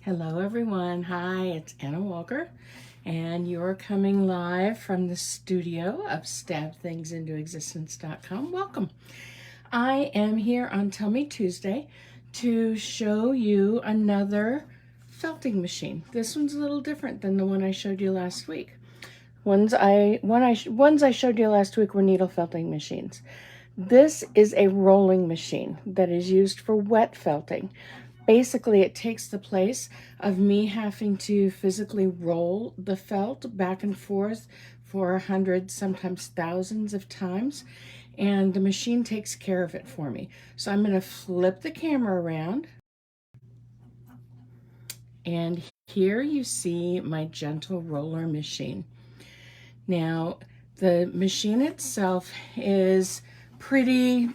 Hello everyone. Hi, it's Anna Walker, and you're coming live from the studio of StabThingsIntoExistence.com. Welcome. I am here on Tell Me Tuesday to show you another felting machine. This one's a little different than the one I showed you last week. Ones I showed you last week were needle felting machines. This is a rolling machine that is used for wet felting. Basically, it takes the place of me having to physically roll the felt back and forth for hundreds, sometimes thousands of times, and the machine takes care of it for me. So I'm going to flip the camera around, and here you see my gentle roller machine. Now, the machine itself is pretty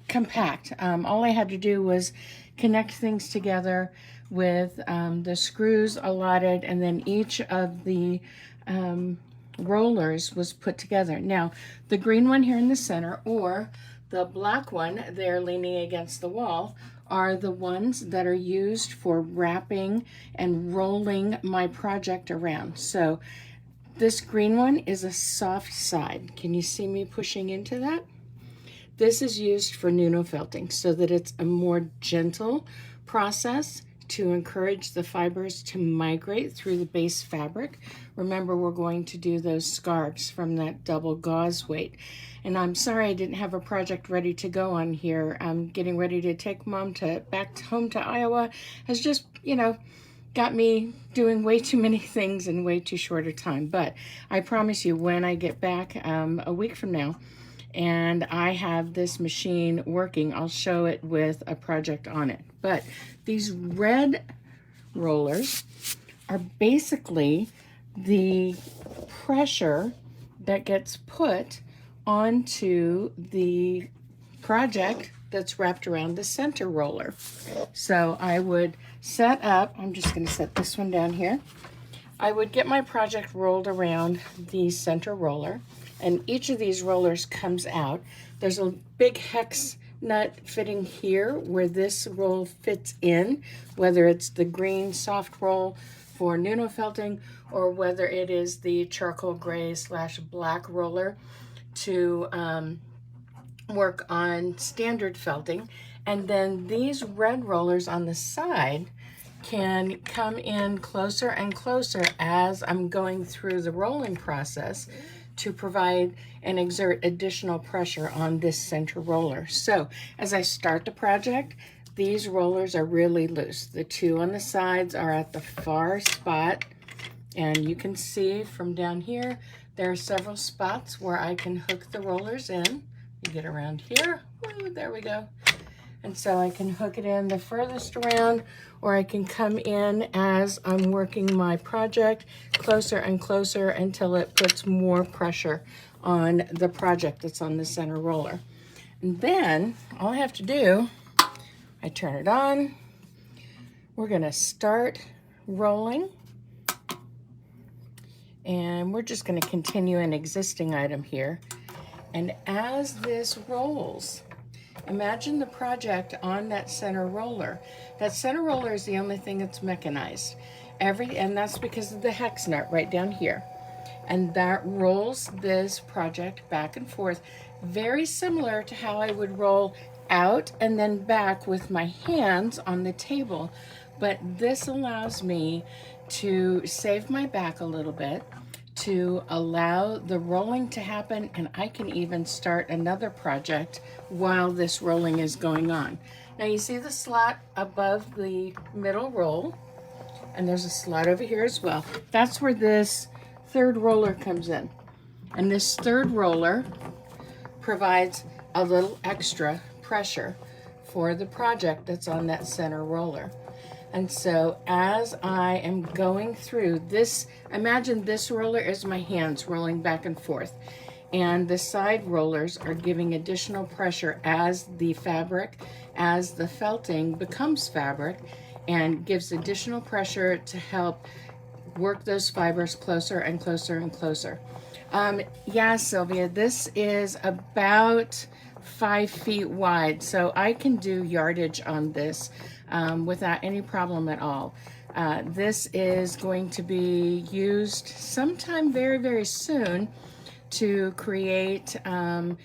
compact. All I had to do was connect things together with the screws allotted, and then each of the rollers was put together. Now, the green one here in the center, or the black one there leaning against the wall, are the ones that are used for wrapping and rolling my project around. So this green one is a soft side. Can you see me pushing into that? This is used for felting so that it's a more gentle process to encourage the fibers to migrate through the base fabric. Remember, we're going to do those scarves from that double gauze weight. And I'm sorry I didn't have a project ready to go on here. I'm getting ready to take Mom back home to Iowa. Has just, got me doing way too many things in way too short a time. But I promise you, when I get back a week from now, and I have this machine working, I'll show it with a project on it. But these red rollers are basically the pressure that gets put onto the project that's wrapped around the center roller. So I would set up, I'm just going to set this one down here. I would get my project rolled around the center roller, and each of these rollers comes out. There's a big hex nut fitting here where this roll fits in, whether it's the green soft roll for felting or whether it is the charcoal gray / black roller to work on standard felting. And then these red rollers on the side can come in closer and closer as I'm going through the rolling process to provide and exert additional pressure on this center roller. So as I start the project, these rollers are really loose. The two on the sides are at the far spot, and you can see from down here, there are several spots where I can hook the rollers in. You get around here, ooh, there we go. And so I can hook it in the furthest around, or I can come in as I'm working my project closer and closer until it puts more pressure on the project that's on the center roller. And then all I have to do, I turn it on. We're gonna start rolling. And we're just gonna continue an existing item here. And as this rolls, imagine the project on that center roller. That center roller is the only thing that's mechanized. And that's because of the hex nut right down here. And that rolls this project back and forth, very similar to how I would roll out and then back with my hands on the table. But this allows me to save my back a little bit, to allow the rolling to happen, and I can even start another project while this rolling is going on. Now you see the slot above the middle roll, and there's a slot over here as well. That's where this third roller comes in. And this third roller provides a little extra pressure for the project that's on that center roller. And so as I am going through this, imagine this roller is my hands rolling back and forth. And the side rollers are giving additional pressure as the felting becomes fabric, and gives additional pressure to help work those fibers closer and closer and closer. Yeah, Sylvia, this is about 5 feet wide, so I can do yardage on this without any problem at all. This is going to be used sometime very, very soon to create a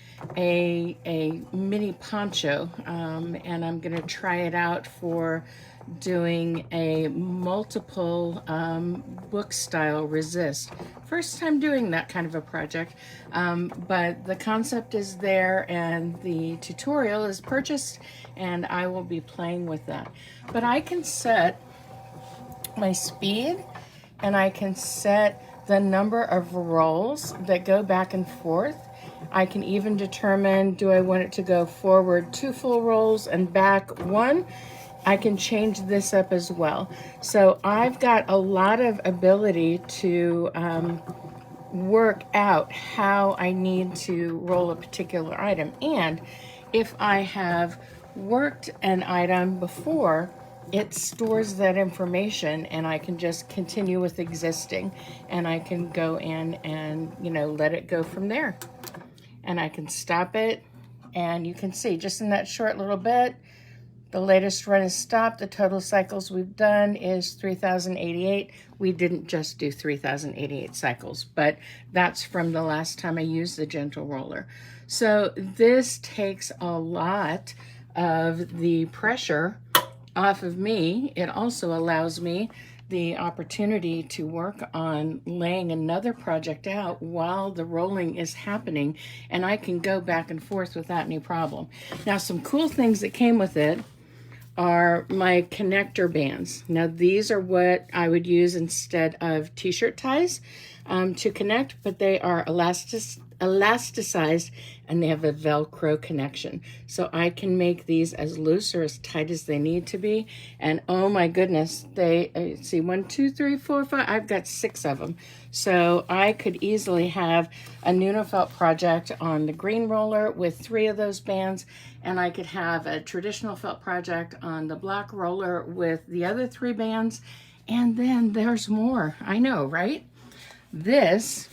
mini poncho, and I'm going to try it out for doing a multiple book style resist. First time doing that kind of a project, but the concept is there and the tutorial is purchased, and I will be playing with that. But I can set my speed, and I can set the number of rolls that go back and forth. I can even determine, do I want it to go forward 2 full rolls and back 1? I can change this up as well. So I've got a lot of ability to work out how I need to roll a particular item. And if I have worked an item before, it stores that information, and I can just continue with existing, and I can go in and, you know, let it go from there. And I can stop it, and you can see just in that short little bit, the latest run is stopped. The total cycles we've done is 3,088. We didn't just do 3,088 cycles, but that's from the last time I used the gentle roller. So this takes a lot of the pressure off of me. It also allows me the opportunity to work on laying another project out while the rolling is happening, and I can go back and forth without any problem. Now, some cool things that came with it are my connector bands. Now, these are what I would use instead of t-shirt ties to connect, but they are elasticized, and they have a Velcro connection. So I can make these as loose or as tight as they need to be. And oh my goodness, they, see, 1, 2, 3, 4, 5, I've got 6 of them. So I could easily have a Nuno felt project on the green roller with 3 of those bands, and I could have a traditional felt project on the black roller with the other 3 bands, and then there's more. I know, right? This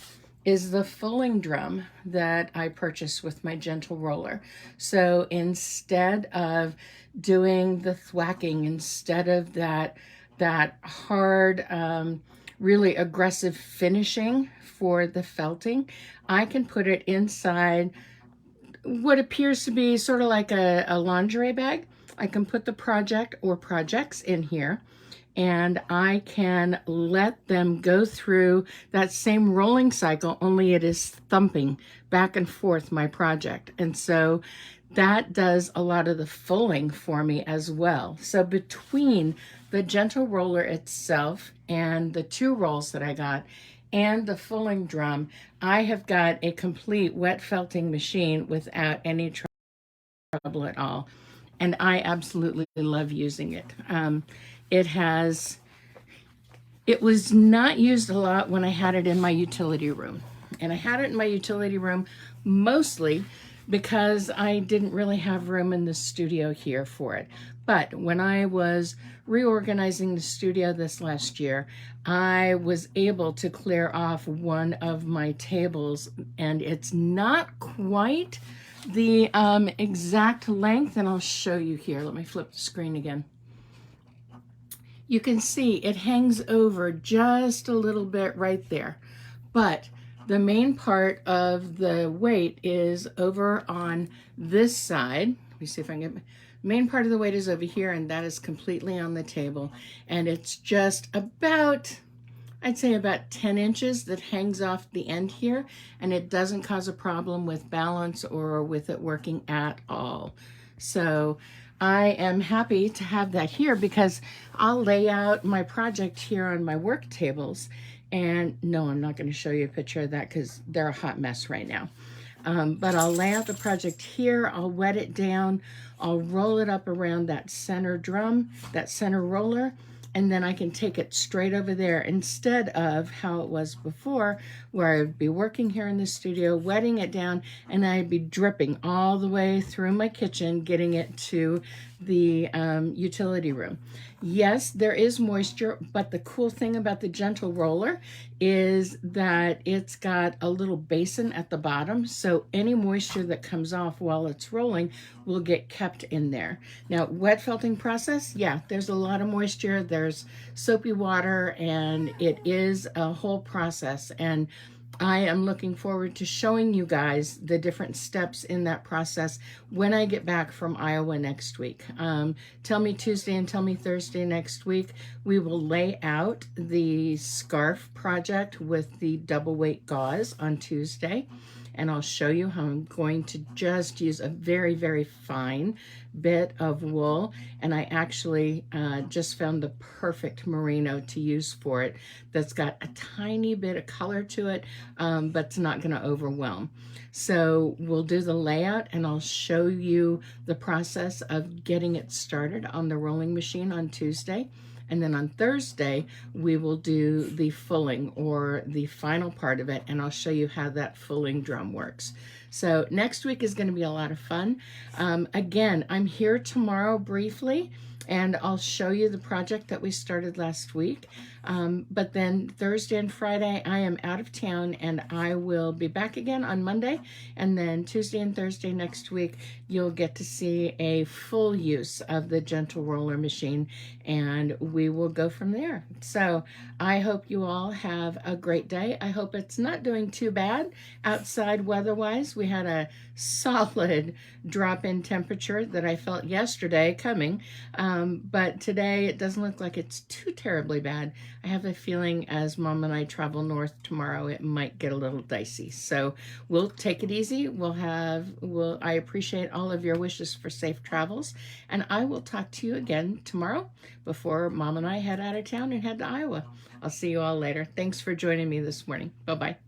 is the fulling drum that I purchased with my gentle roller. So instead of doing the thwacking, instead of that hard, really aggressive finishing for the felting, I can put it inside what appears to be sort of like a lingerie bag. I can put the project or projects in here, and I can let them go through that same rolling cycle, only it is thumping back and forth my project. And so that does a lot of the fulling for me as well. So between the gentle roller itself and the 2 rolls that I got and the fulling drum, I have got a complete wet felting machine without any trouble at all. And I absolutely love using it. It was not used a lot when I had it in my utility room. And I had it in my utility room mostly because I didn't really have room in the studio here for it. But when I was reorganizing the studio this last year, I was able to clear off one of my tables, and it's not quite the exact length, and I'll show you here. Let me flip the screen again. You can see it hangs over just a little bit right there, but the main part of the weight is over on this side. Let me see if I can get main part of the weight is over here, and that is completely on the table, and it's just about, I'd say about 10 inches that hangs off the end here, and it doesn't cause a problem with balance or with it working at all. So I am happy to have that here because I'll lay out my project here on my work tables. And no, I'm not going to show you a picture of that because they're a hot mess right now. But I'll lay out the project here, I'll wet it down, I'll roll it up around that center drum, that center roller, and then I can take it straight over there instead of how it was before, where I'd be working here in the studio, wetting it down, and I'd be dripping all the way through my kitchen, getting it to the utility room. Yes, there is moisture, but the cool thing about the gentle roller is that it's got a little basin at the bottom, so any moisture that comes off while it's rolling will get kept in there. Now, wet felting process, yeah, there's a lot of moisture, there's soapy water, and it is a whole process, and I am looking forward to showing you guys the different steps in that process when I get back from Iowa next week. Tell me Tuesday and tell me Thursday next week. We will lay out the scarf project with the double weight gauze on Tuesday. And I'll show you how I'm going to just use a very, very fine bit of wool. And I actually just found the perfect merino to use for it that's got a tiny bit of color to it, but it's not going to overwhelm. So we'll do the layout and I'll show you the process of getting it started on the rolling machine on Tuesday. And then on Thursday, we will do the fulling or the final part of it, and I'll show you how that fulling drum works. So next week is going to be a lot of fun. Again, I'm here tomorrow briefly, and I'll show you the project that we started last week. But then Thursday and Friday, I am out of town, and I will be back again on Monday. And then Tuesday and Thursday next week, you'll get to see a full use of the gentle roller machine, and we will go from there. So I hope you all have a great day. I hope it's not doing too bad outside weather-wise. We had a solid drop in temperature that I felt yesterday coming, but today it doesn't look like it's too terribly bad. I have a feeling as Mom and I travel north tomorrow, it might get a little dicey. So we'll take it easy. I appreciate all of your wishes for safe travels, and I will talk to you again tomorrow before Mom and I head out of town and head to Iowa. I'll see you all later. Thanks for joining me this morning. Bye-bye.